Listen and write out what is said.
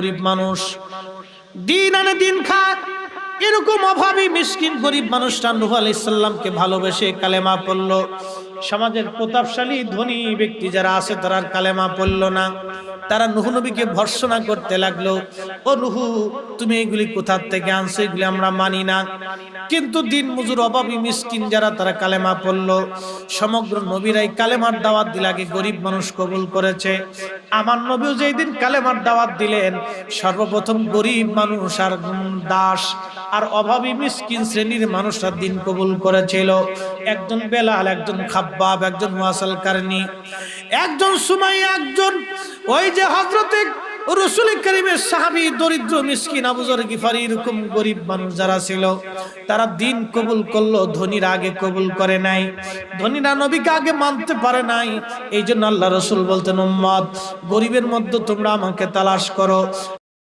গরিব মানুষ দিন আনে দিন খায়, এরকম অভাবী মিসকিন গরিব মানুষটা নূহ আলাইহিস সালামকে ভালোবেসে কালেমা পড়লো। সমাজের প্রতাপশালী ধনী ব্যক্তি যারা আছে তারা আর কালেমা পড়লো না। তারা নূহ নবীকে ভর্ৎসনা করতে লাগলো, ও নূহ, তুমি এগুলি কোথা থেকে আনছো, এগুলি আমরা মানি না। কিন্তু দিন মজুর অভাবী মিসকিন যারা, তারা কালেমা পড়লো। সমগ্র নবীরাই কালেমার দাওয়াত দিলে আগে গরিব মানুষ কবুল করেছে। আমার নবীও যেই দিন কালেমার দাওয়াত দিলেন, সর্বপ্রথম গরিব মানুষ আর দাস আর অভাবী মিসকিন শ্রেণীর মানুষরা দিন কবুল করেছিল। একজন বেলাল, একজন খাব্বাব, একজন মুয়াসাল কারনি, একজন সুমাইয়া, একজন ওই যে হযরতে রাসূল কারীমের সাহাবী দরিদ্র মিসকিন আবু যর গিফারি, এরকম গরিব মানুষ যারা ছিল তারা দিন কবুল করলো। ধনীরা আগে কবুল করে নাই, ধনীরা নবীকে আগে মানতে পারে নাই। এই জন্য আল্লাহ রাসূল বলতেন, উম্মত, গরিবের মধ্যে তোমরা আমাকে তালাশ করো।